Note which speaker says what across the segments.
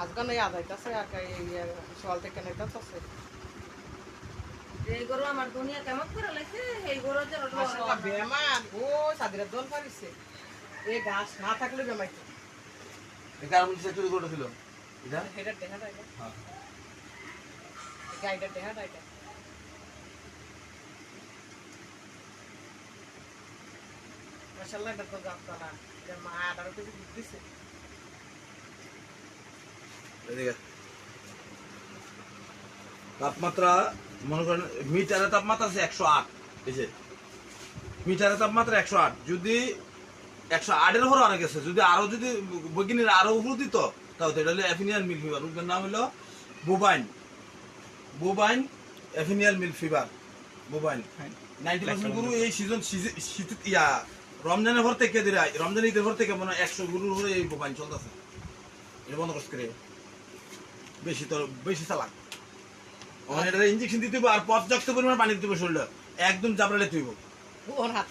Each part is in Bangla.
Speaker 1: আজকাল এই আদাইতাছে আর সকাল থেকে নাইতাছে
Speaker 2: এই গরু আমার দুনিয়া কেমন করে লাগছে এই গরু যে
Speaker 1: মাশাআল্লাহ বেমান ও সাদিরা দল পারিছে এই গাছ না থাকলে বেমাইতো
Speaker 3: এই কারণ সেক্টরি কোটা ছিল এটা
Speaker 1: এটা দেখা যায়
Speaker 3: হ্যাঁ
Speaker 1: গাইডা দেখা যায় মাশাআল্লাহ এটা তো জানতো না এর মা আদার কিছু দিছে
Speaker 3: এদিকে তাপমাত্রা মনে করেন মিটারের তাপমাত্রা আছে 108 এই যে মিটারের তাপমাত্রা 108 যদি 108 এর উপর আরে গেছে যদি আরো যদি বৈজ্ঞানিকরা আরো উপর দিত তাহলে এটা হলো এফিনিয়াল মিল ফিভার রোগের নাম হলো বোবাইন এফিনিয়াল মিল ফিভার বোবাইন 90% গরু এই সিজন শীত ইয়া রমজানের পর থেকে দিরা রমজান ঈদের পর থেকে মনে 100 গরুর উপরে এই বোবাইন চলতেছে এটা বন্ধ করে বেশি চালাক ওখানে এটা ইনজেকশন দিতে হবে আর পর্যাপ্ত পরিমাণ পানি দিতে হবে শরীরে একদম চাপড়ালে তুইব
Speaker 1: ওর হাত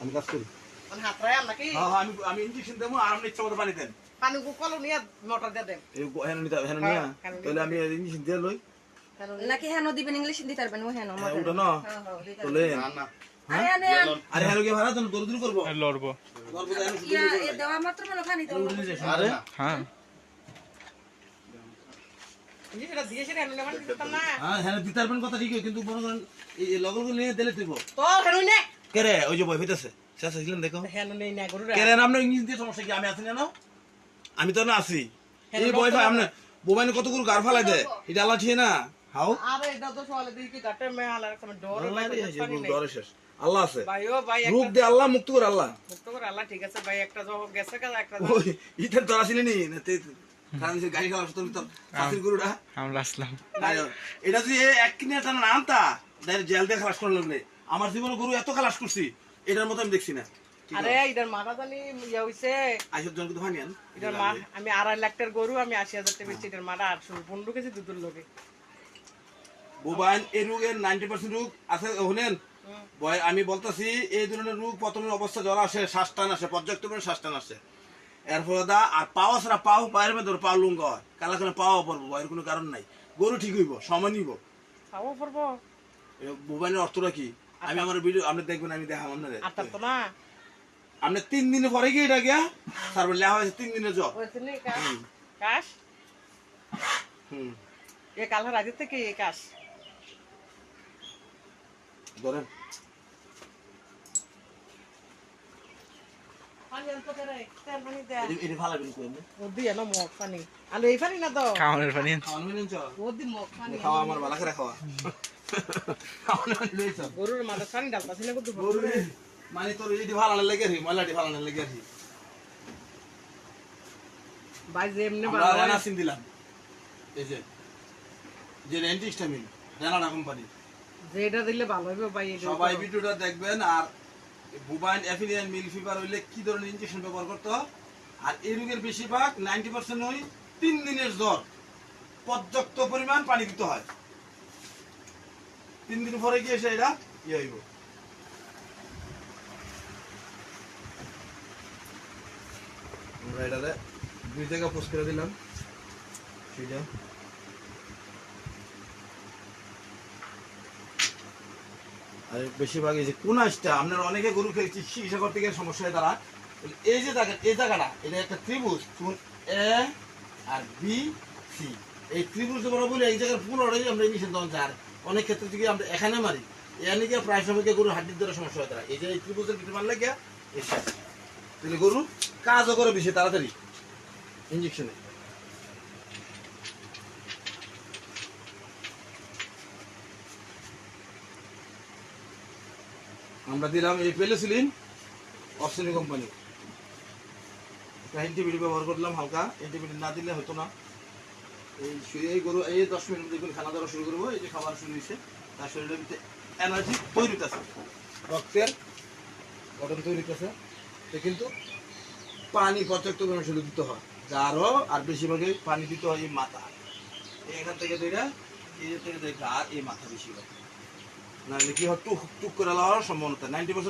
Speaker 3: আমি কাজ করি
Speaker 1: ওর হাত রায় নাকি
Speaker 3: হ্যাঁ আমি ইনজেকশন দেবো আর আপনি ইচ্ছা মতো পানি দেন
Speaker 1: পানি কল নিয়ে মোটর দিয়ে দেন
Speaker 3: তাহলে আমি ইনজেকশন দিয়ে লই
Speaker 2: নাকি হেন দিবেন ইংলিশ দিতে পারবেন ও হেন
Speaker 3: ওটা না তোলে আরে হেন কি ভাড়া তো দৌড় করবো
Speaker 4: লড়বো
Speaker 2: এ দেওয়া মাত্র মনে পানি দাও
Speaker 3: আরে
Speaker 4: হ্যাঁ
Speaker 1: এটা দিয়ে সেটা এমনি মানে দিতাম না
Speaker 3: হ্যাঁ হেন দিতে পারবেন কথা ঠিক কিন্তু মনে করেন এই লগরগুলো নিয়ে দিলে তুইব
Speaker 1: তো হেনু নে
Speaker 3: কে রে ওই যে বই হইতেছে শেষ হইছিলেন দেখো
Speaker 1: হেনু নেই না গরু
Speaker 3: কে রে আপনার ইংলিশ দিয়ে সমস্যা কি আমি আছি না আমি তো না আছি এই বই ভাই আপনি বোবাইনে কতগুলো গার ফালাই দে এটা আল্লাহ ঠিক না হাও
Speaker 1: আরে এটা তো সওয়ালে দিই কি গাটে মে আলার সময় ডর
Speaker 3: ডর শেষ আল্লাহ আছে
Speaker 1: ভাই ও ভাই
Speaker 3: রূপ দে আল্লাহ মুক্ত করে আল্লাহ
Speaker 1: মুক্ত করে আল্লাহ ঠিক আছে ভাই একটা জবাব গেছে কাজ একটা
Speaker 3: ওই ইতার তোরা ছিলি নি কারণ যে গাড়ি খাওয়া তো ফাসির গরুটা
Speaker 4: আমরা আসলাম
Speaker 3: এটা যে এক কিনে টান না আনতা জেল দিয়ে খালাস করে লাগলে আমার জীবনে গরু এত খালাস করছি এটার মতো আমি দেখছি না
Speaker 1: আরে ইদার মাথা জানি ইয়া হইছে
Speaker 3: আইসব জন কিন্তু ভানিয়ান
Speaker 1: ইদার মা আমি 2.5 লাখ টাকার গরু আমি 80,000 টাকা বেচছি ইদার মাটা 15 কেজি দুধের লগে
Speaker 3: বোবাইন এই রোগের 90% রোগ আছে শুনেন ভয় আমি বলতেছি এই ধরনের রোগ প্রথমের অবস্থা জ্বর আসে শ্বাস টান আসে পর্যাপ্ত পরিমাণে শ্বাস টান আসে এরপরে দা আর পাও ছাড়া পাও পায়ের মধ্যে পাও লুঙ্গ হয় কালা করে পাওয়া পড়বো ভয়ের কোনো কারণ নাই গরু ঠিক হইব সময় নিব
Speaker 1: খাবো পড়বো
Speaker 3: বোবাইনের অর্থটা কি আমি আমার ভিডিও আপনি দেখবেন আমি দেখাম আপনার
Speaker 1: আটা তো না
Speaker 3: আপনি 3 দিন পরে গিয়ে এটা গিয়া তারপর লেখা হয়েছে 3 দিনের জ্বর
Speaker 1: ওইখানে কাশ এ কাল রাতে থেকে এই কাশ
Speaker 3: ধরেন
Speaker 1: পানি আনতে পারে তেল পানি দে
Speaker 3: এটা ভালো করে কইন
Speaker 1: ও দিয়ে না মগ পানি আলো এই পানি না তো
Speaker 4: খাওয়ানোর পানি
Speaker 3: খাওয়ান মিলেন চ
Speaker 1: ও দি মগ পানি
Speaker 3: খাওয়া আমার ভালো করে খাওয়া খাওয়ান লইছ
Speaker 1: গরুর মাথা পানি ডালতাছি না কত
Speaker 3: গরু মানে তোর এই ভালো না লাগে রে ময়লাটি ভালো না লাগে রে
Speaker 1: ভাই যে এমনি
Speaker 3: আমরা
Speaker 1: ভালো
Speaker 3: রানা সিন দিলাম এই যে অ্যান্টিহিস্টামিন রানা কোম্পানি
Speaker 1: যেটা দিলে ভালো হবে ভাই এটা
Speaker 3: সবাই ভিডিওটা দেখবেন আর বুবাইন এফিনিয়ান মিল ফিভার হইলে কি ধরনের ইনজেকশন ব্যবহার করতে হয় আর এই রোগের বেশিরভাগ 90% হই 3 দিনের জ্বর পর্যাপ্ত পরিমাণ পানি দিতে হয় 3 দিন পরে গিয়ে সেটা হইব আমরা এটাতে 2 জায়গা পোস্ট করে দিলাম সেটা আর বেশিরভাগ এই যে কোন আসটা আপনার অনেকে গরু খেয়েছি চিকিৎসা করতে গিয়ে সমস্যা হয় তারা এই যে এই জায়গাটা এটা একটা ত্রিভুজ এ আর বি সি এই ত্রিভুজ বড় বলে এই জায়গার পুনরায় আমরা নিষেধ দেওয়া যায় অনেক ক্ষেত্রে থেকে আমরা এখানে মারি এখানে গিয়ে প্রায় সময় গরুর হাড্ডির দ্বারা সমস্যা হয় তারা এই যে এই ত্রিভুজের ভিতরে মারলে গিয়া তাহলে গরু কাজও করে বেশি তাড়াতাড়ি ইঞ্জেকশনে আমরা দিলাম এই পেনিসিলিন অস্ট্রেলিয়া কোম্পানি অ্যান্টিবায়োটিক ব্যবহার করলাম হালকা অ্যান্টিবায়োটিক না দিলে হতো না এই গরু এই 10 মিনিট দেখুন খানা দেওয়া শুরু করবো এই যে খাবার শুরু হয়েছে তার শরীরের ভিতরে এনার্জি তৈরি হতেছে রক্তের গঠন তৈরি হতেছে কিন্তু পানি পর্যাপ্ত পরিমাণে শুধু দিতে হয় যারও আর বেশিরভাগই পানি দিতে হয় এই মাথা এখান থেকে দেখা এই থেকে দেখা আর এই মাথা বেশিরভাগ নাহলে কি হয় টুক টুক করে লওয়ার সম্ভাবনা 90%